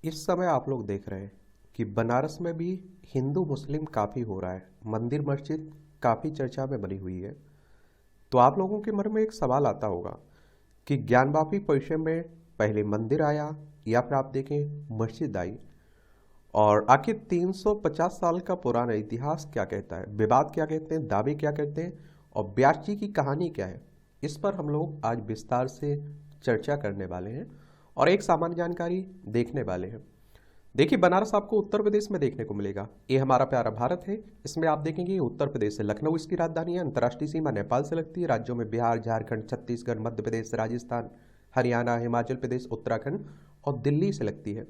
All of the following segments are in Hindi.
इस समय आप लोग देख रहे हैं कि बनारस में भी हिंदू मुस्लिम काफ़ी हो रहा है। मंदिर मस्जिद काफ़ी चर्चा में बनी हुई है। तो आप लोगों के मन में एक सवाल आता होगा कि ज्ञानवापी परिसर में पहले मंदिर आया या फिर आप देखें मस्जिद आई, और आखिर 350 साल का पुराना इतिहास क्या कहता है, विवाद क्या कहते हैं, दावे क्या कहते हैं और व्यास जी की कहानी क्या है। इस पर हम लोग आज विस्तार से चर्चा करने वाले हैं और एक सामान्य जानकारी देखने वाले हैं। देखिए, बनारस आपको उत्तर प्रदेश में देखने को मिलेगा। ये हमारा प्यारा भारत है। इसमें आप देखेंगे ये उत्तर प्रदेश है, लखनऊ इसकी राजधानी है। अंतर्राष्ट्रीय सीमा नेपाल से लगती है। राज्यों में बिहार, झारखंड, छत्तीसगढ़, मध्य प्रदेश, राजस्थान, हरियाणा, हिमाचल प्रदेश, उत्तराखंड और दिल्ली से लगती है।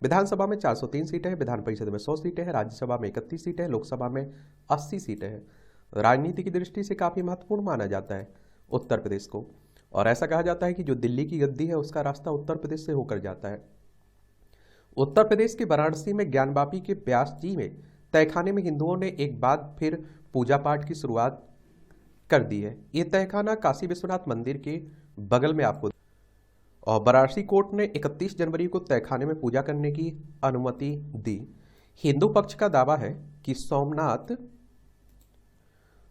विधानसभा में 403 सीटें हैं, विधान परिषद में 100 सीटें हैं, राज्यसभा में 31 सीटें हैं, लोकसभा में 80 सीटें हैं। राजनीति की दृष्टि से काफ़ी महत्वपूर्ण माना जाता है उत्तर प्रदेश को, और ऐसा कहा जाता है कि जो दिल्ली की गद्दी है उसका रास्ता उत्तर प्रदेश से होकर जाता है। उत्तर प्रदेश के वाराणसी में ज्ञानवापी के व्यास जी में तहखाने में हिंदुओं ने एक बार फिर पूजा पाठ की शुरुआत कर दी है। ये तहखाना काशी विश्वनाथ मंदिर के बगल में आपको, और वाराणसी कोर्ट ने 31 जनवरी को तहखाने में पूजा करने की अनुमति दी। हिंदू पक्ष का दावा है कि सोमनाथ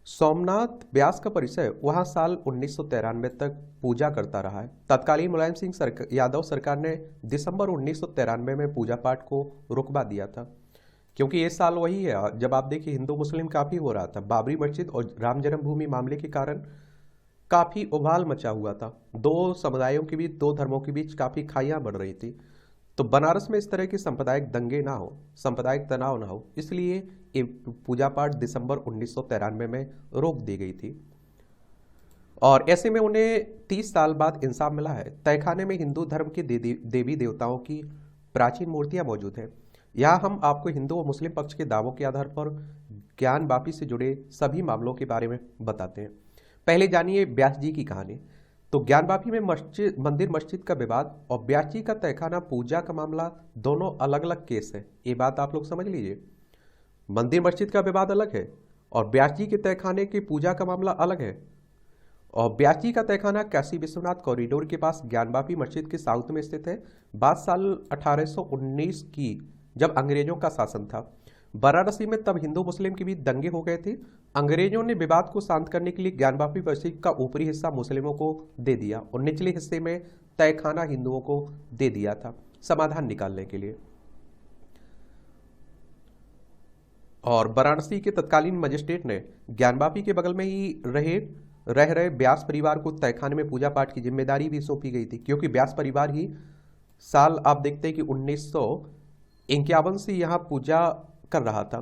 सोमनाथ व्यास का परिचय वहां साल 1993 तक पूजा करता रहा है। तत्कालीन मुलायम सिंह यादव सरकार ने दिसंबर 1993 में पूजा पाठ को रुकवा दिया था, क्योंकि ये साल वही है जब आप देखिए हिंदू मुस्लिम काफ़ी हो रहा था। बाबरी मस्जिद और राम जन्मभूमि मामले के कारण काफ़ी उबाल मचा हुआ था। दो समुदायों के बीच, दो धर्मों के बीच काफ़ी खाइयाँ बढ़ रही थी। तो बनारस में इस तरह के सांप्रदायिक दंगे ना हो, सांप्रदायिक तनाव ना हो, इसलिए ये पूजा पाठ दिसंबर 1993 में रोक दी गई थी। और ऐसे में उन्हें 30 साल बाद इंसाफ मिला है। तहखाने में हिंदू धर्म के देवी देवताओं की प्राचीन मूर्तियां मौजूद हैं। यहाँ हम आपको हिंदू और मुस्लिम पक्ष के दावों के आधार पर ज्ञानवापी से जुड़े सभी मामलों के बारे में बताते हैं। पहले जानिए व्यास जी की कहानी। तो ज्ञानवापी में मंदिर मस्जिद का विवाद और व्यास जी का तहखाना पूजा का मामला दोनों अलग अलग केस है। ये बात आप लोग समझ लीजिए। मंदिर मस्जिद का विवाद अलग है और व्यास जी के तहखाने की पूजा का मामला अलग है। और व्यास जी का तहखाना काशी विश्वनाथ कॉरिडोर के पास ज्ञानवापी मस्जिद के साउथ में स्थित है। बात साल 1819 की, जब अंग्रेजों का शासन था। वाराणसी में तब हिंदू मुस्लिम के बीच दंगे हो गए थे। अंग्रेजों ने विवाद को शांत करने के लिए ज्ञानवापी मस्जिद का ऊपरी हिस्सा मुस्लिमों को दे दिया और निचले हिस्से में तहखाना हिंदुओं को दे दिया था, समाधान निकालने के लिए। और वाराणसी के तत्कालीन मजिस्ट्रेट ने ज्ञानवापी के बगल में ही रह रहे व्यास परिवार को तहखाने में पूजा पाठ की जिम्मेदारी भी सौंपी गई थी, क्योंकि व्यास परिवार ही साल आप देखते हैं कि 1951 से यहाँ पूजा कर रहा था।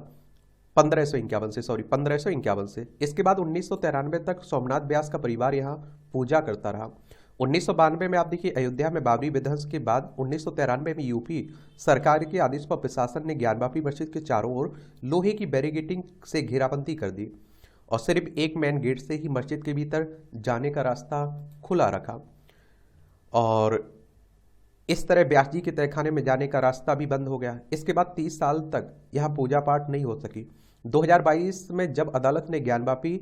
1551 से। इसके बाद 1993 तक सोमनाथ व्यास का परिवार यहाँ पूजा करता रहा। 1992 में आप देखिए अयोध्या में बाबरी विध्वंस के बाद 1993 में यूपी सरकार के आदेश पर प्रशासन ने ज्ञानवापी मस्जिद के चारों ओर लोहे की बैरिकेडिंग से घेराबंदी कर दी और सिर्फ एक मेन गेट से ही मस्जिद के भीतर जाने का रास्ता खुला रखा। और इस तरह व्यास जी के तहखाने में जाने का रास्ता भी बंद हो गया। इसके बाद 30 साल तक यहाँ पूजा पाठ नहीं हो सकी। 2022 में जब अदालत ने ज्ञानवापी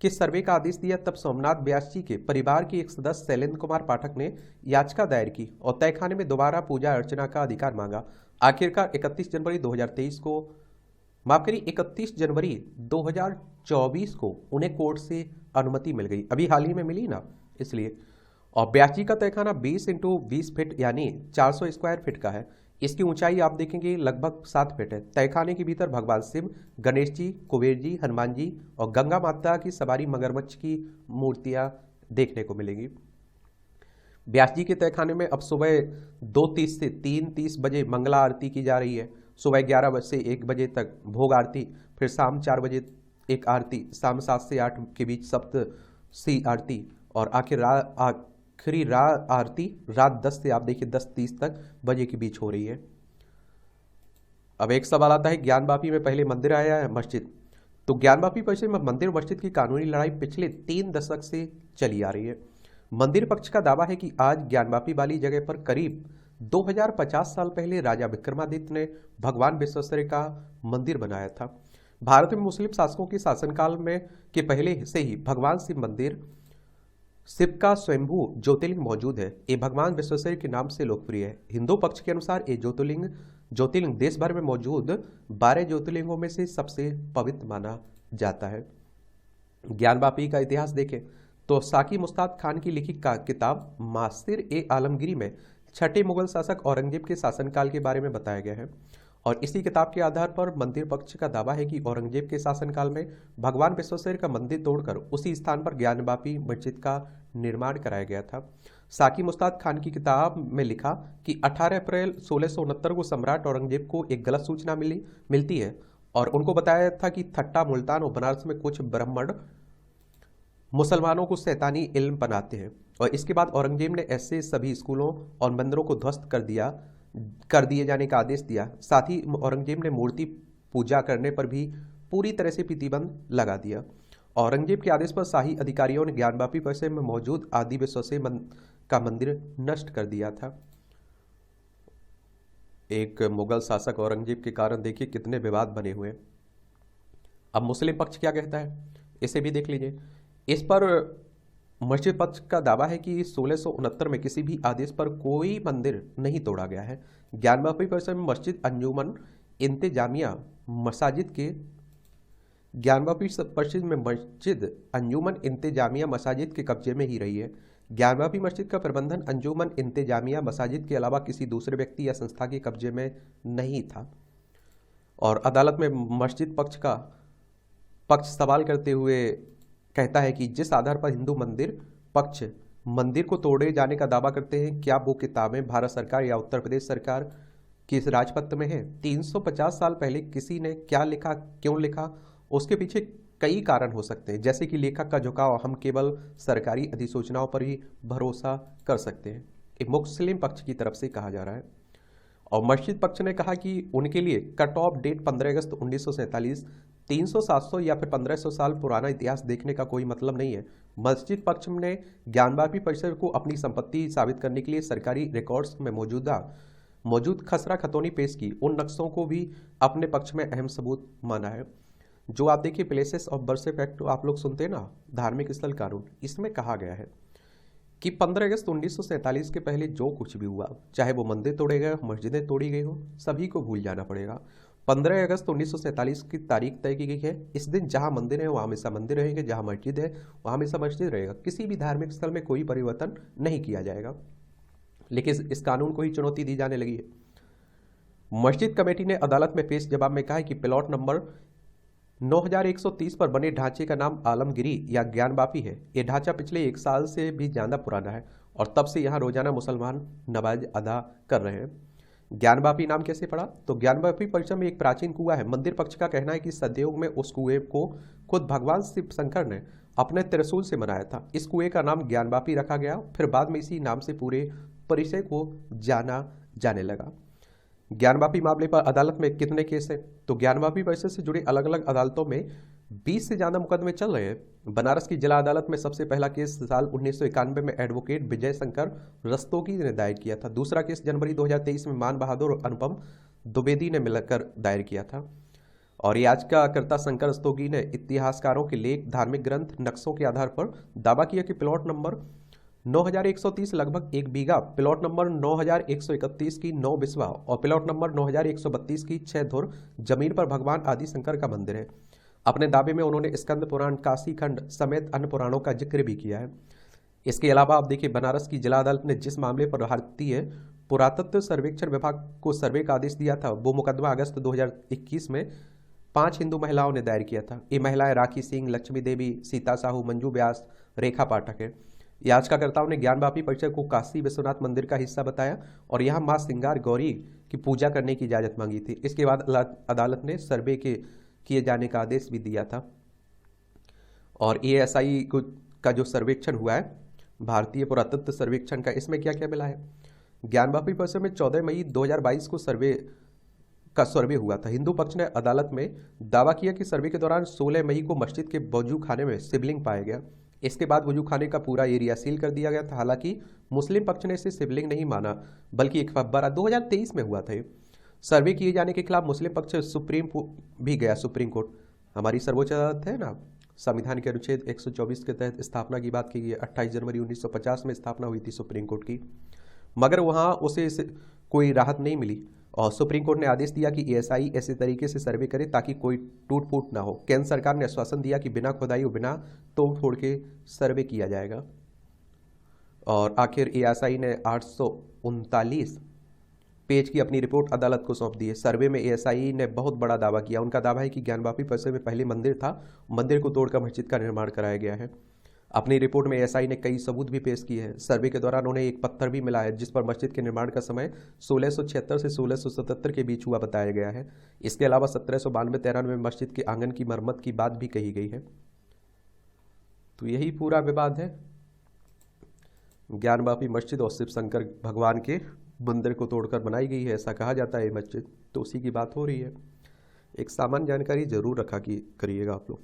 के सर्वे का आदेश दिया, तब सोमनाथ व्यास जी के परिवार के एक सदस्य शैलेंद्र कुमार पाठक ने याचिका दायर की और तहखाने में दोबारा पूजा अर्चना का अधिकार मांगा। आखिरकार 31 जनवरी 2024 को उन्हें कोर्ट से अनुमति मिल गई। अभी हाल ही में मिली ना, इसलिए। और व्यास जी का तहखाना 20 × 20 फीट यानी 400 स्क्वायर फीट का है। इसकी ऊंचाई आप देखेंगे लगभग 7 फीट है। तहखाने के भीतर भगवान शिव, गणेश जी, कुबेर जी, हनुमान जी और गंगा माता की सवारी मगरमच्छ की मूर्तियां देखने को मिलेंगी। व्यास जी के तहखाने में अब सुबह 2:30 से 3:30 बजे मंगला आरती की जा रही है। सुबह 11 बजे से 1 बजे तक भोग आरती, फिर शाम 4 बजे एक आरती, शाम 7 से 8 के बीच सप्तशी आरती और आखिरी आरती रात 10 से आप देखिए 10:30 तक बजे के बीच हो रही है। अब एक सवाल आता है, ज्ञानवापी में पहले मंदिर आया है मस्जिद? तो ज्ञानवापी परिसर में मंदिर मस्जिद की कानूनी लड़ाई पिछले 3 दशक से चली आ रही है। मंदिर पक्ष का दावा है कि आज ज्ञानवापी वाली जगह पर करीब 2050 साल पहले राजा विक्रमादित्य ने भगवान विश्वेश्वर का मंदिर बनाया था। भारत में मुस्लिम शासकों के शासनकाल में के पहले से ही भगवान शिव मंदिर शिव का स्वयंभू ज्योतिर्लिंग मौजूद है। ये भगवान विश्वेश्वर के नाम से लोकप्रिय है। हिंदू पक्ष के अनुसार ये ज्योतिर्लिंग देश भर में मौजूद 12 ज्योतिर्लिंगों में से सबसे पवित्र माना जाता है। ज्ञानवापी का इतिहास देखें तो साकी मुस्ताद खान की लिखी किताब मासिर ए आलमगीरी में छठे मुगल शासक औरंगजेब के शासनकाल के बारे में बताया गया है। और इसी किताब के आधार पर मंदिर पक्ष का दावा है कि औरंगजेब के शासनकाल में भगवान विश्वेश्वर का मंदिर तोड़कर उसी स्थान पर ज्ञानवापी मस्जिद का निर्माण कराया गया था। साकी मुस्ताद खान की किताब में लिखा कि 18 अप्रैल 1669 को सम्राट औरंगजेब को एक गलत सूचना मिलती है और उनको बताया था कि ठट्टा, मुल्तान और बनारस में कुछ ब्राह्मण मुसलमानों को शैतानी इल्म बनाते हैं। और इसके बाद औरंगजेब ने ऐसे सभी स्कूलों और मंदिरों को ध्वस्त कर दिए जाने का आदेश दिया। साथ ही औरंगजेब ने मूर्ति पूजा करने पर भी पूरी तरह से प्रतिबंध लगा दिया। औरंगजेब के आदेश पर शाही अधिकारियों ने ज्ञानवापी परिसर में मौजूद आदि विश्वेश्वर का मंदिर नष्ट कर दिया था। एक मुगल शासक औरंगजेब के कारण देखिए कितने विवाद बने हुए। अब मुस्लिम पक्ष क्या कहता है इसे भी देख लीजिए। इस पर मस्जिद पक्ष का दावा है कि 1669 में किसी भी आदेश पर कोई मंदिर नहीं तोड़ा गया है। ज्ञानवापी परिसर में मस्जिद अंजुमन इंतजामिया मसाजिद के कब्जे में ही रही है। ज्ञानवापी मस्जिद का प्रबंधन अंजुमन इंतजामिया मसाजिद के अलावा किसी दूसरे व्यक्ति या संस्था के कब्जे में नहीं था। और अदालत में मस्जिद पक्ष सवाल करते हुए कहता है कि जिस आधार पर हिंदू मंदिर को तोड़े जाने का दावा करते हैं, क्या वो किताबें भारत सरकार या उत्तर प्रदेश सरकार की इस राजपत्र में है? 350 साल पहले किसी ने क्या लिखा, क्यों लिखा, उसके पीछे कई कारण हो सकते हैं, जैसे कि लेखक का झुकाव। हम केवल सरकारी अधिसूचनाओं पर ही भरोसा कर सकते हैं, एक मुस्लिम पक्ष की तरफ से कहा जा रहा है। और मस्जिद पक्ष ने कहा कि उनके लिए कट ऑफ डेट 15 अगस्त 1947 300, 700 या फिर 1500 साल पुराना इतिहास देखने का कोई मतलब नहीं है। मस्जिद पक्ष ने ज्ञानवापी परिसर को अपनी संपत्ति साबित करने के लिए सरकारी रिकॉर्ड्स में मौजूद खसरा खतौनी पेश की। उन नक्शों को भी अपने पक्ष में अहम सबूत माना है। जो आप देखिए प्लेसेस ऑफ वर्शिप एक्ट आप लोग सुनते हैं ना, धार्मिक स्थल कानून, इसमें कहा गया है कि 15 अगस्त 1947 के पहले जो कुछ भी हुआ, चाहे वो मंदिर तोड़े गए, मस्जिदें तोड़ी गई हो, सभी को भूल जाना पड़ेगा। 15 अगस्त 1947 की तारीख तय की गई है। इस दिन जहां मंदिर है वहां हमेशा मंदिर रहेंगे, जहां मस्जिद है वहां हमेशा मस्जिद रहेगा। किसी भी धार्मिक स्थल में कोई परिवर्तन नहीं किया जाएगा। लेकिन इस कानून को ही चुनौती दी जाने लगी है। मस्जिद कमेटी ने अदालत में पेश जवाब में कहा है कि प्लॉट नंबर 9130 पर बने ढांचे का नाम आलमगिरी या ज्ञानवापी है। यह ढांचा पिछले 1 साल से भी ज्यादा पुराना है और तब से यहाँ रोजाना मुसलमान नमाज अदा कर रहे हैं। ज्ञानवापी नाम कैसे पड़ा? तो ज्ञानवापी परिसर में एक प्राचीन कुआं है। मंदिर पक्ष का कहना है कि सतयुग में उस कुएं को खुद भगवान शिव शंकर ने अपने त्रिशूल से बनाया था। इस कुएं का नाम ज्ञानवापी रखा गया, फिर बाद में इसी नाम से पूरे परिसर को जाना जाने लगा। ज्ञानवापी मामले पर अदालत में कितने केस हैं? तो ज्ञानवापी परिसर से जुड़े अलग अलग अदालतों में 20 से ज्यादा मुकदमे चल रहे हैं। बनारस की जिला अदालत में सबसे पहला केस साल 1991 में एडवोकेट विजय शंकर रस्तोगी ने दायर किया था। दूसरा केस जनवरी 2023 में मान बहादुर और अनुपम द्विवेदी ने मिलकर दायर किया था। और याचिकाकर्ता शंकर रस्तोगी ने इतिहासकारों के लेख, धार्मिक ग्रंथ, नक्शों के आधार पर दावा किया कि प्लॉट नंबर 9130 लगभग 1 बीघा, प्लॉट नंबर 9131 की 9 बिस्वा और प्लॉट नंबर 9132 की 6 धुर जमीन पर भगवान आदि शंकर का मंदिर है। अपने दावे में उन्होंने स्कंद पुराण, काशी खंड समेत अन्य पुराणों का जिक्र भी किया है। इसके अलावा आप देखिए बनारस की जिला अदालत ने जिस मामले पर भारतीय पुरातत्व सर्वेक्षण विभाग को सर्वे का आदेश दिया था, वो मुकदमा अगस्त 2021 में 5 हिंदू महिलाओं ने दायर किया था। ये महिलाएं राखी सिंह, लक्ष्मी देवी, सीता साहू, मंजू व्यास, रेखा पाठक है। याचिकाकर्ताओं ने ज्ञानवापी परिसर को काशी विश्वनाथ मंदिर का हिस्सा बताया और यहाँ मां सिंगार गौरी की पूजा करने की इजाजत मांगी थी। इसके बाद अदालत ने सर्वे किए जाने का आदेश भी दिया था। और ASI का जो सर्वेक्षण हुआ है, भारतीय पुरातत्व सर्वेक्षण का, इसमें क्या क्या मिला है? ज्ञानवापी परिसर में 14 मई 2022 को सर्वे हुआ था। हिंदू पक्ष ने अदालत में दावा किया कि सर्वे के दौरान 16 मई को मस्जिद के वजू खाने में शिवलिंग पाया गया। इसके बाद वजू खाने का पूरा एरिया सील कर दिया गया था। हालांकि मुस्लिम पक्ष ने इसे शिवलिंग नहीं माना, बल्कि एक फव्वारा 2023 में हुआ था। सर्वे किए जाने के खिलाफ मुस्लिम पक्ष सुप्रीम भी गया। सुप्रीम कोर्ट, हमारी सर्वोच्च अदालत है ना, संविधान के अनुच्छेद 124 के तहत स्थापना की बात की गई है। 28 जनवरी 1950 में स्थापना हुई थी सुप्रीम कोर्ट की, मगर वहाँ उसे कोई राहत नहीं मिली और सुप्रीम कोर्ट ने आदेश दिया कि एएसआई ऐसे तरीके से सर्वे करे ताकि कोई टूट फूट ना हो। केंद्र सरकार ने आश्वासन दिया कि बिना खुदाई और बिना तोड़ फोड़ के सर्वे किया जाएगा और आखिर एएसआई ने 839 पेज की अपनी रिपोर्ट अदालत को सौंप दी है। सर्वे में एएसआई ने बहुत बड़ा दावा किया। उनका दावा है कि ज्ञानवापी परिसर में पहले मंदिर था, मंदिर को तोड़कर मस्जिद का निर्माण कराया गया है। अपनी रिपोर्ट में एएसआई ने कई सबूत भी पेश किए हैं। सर्वे के दौरान उन्हें एक पत्थर भी मिला है जिस पर मस्जिद के निर्माण का समय 1676 से 1677 के बीच हुआ बताया गया है। इसके अलावा 1792-93 में मस्जिद के आंगन की मरम्मत की बात भी कही गई है। तो यही पूरा विवाद है, ज्ञानवापी मस्जिद और शिव शंकर भगवान के मंदिर को तोड़कर बनाई गई है, ऐसा कहा जाता है ये मस्जिद, तो उसी की बात हो रही है। एक सामान्य जानकारी जरूर रखा कि करिएगा आप लोग।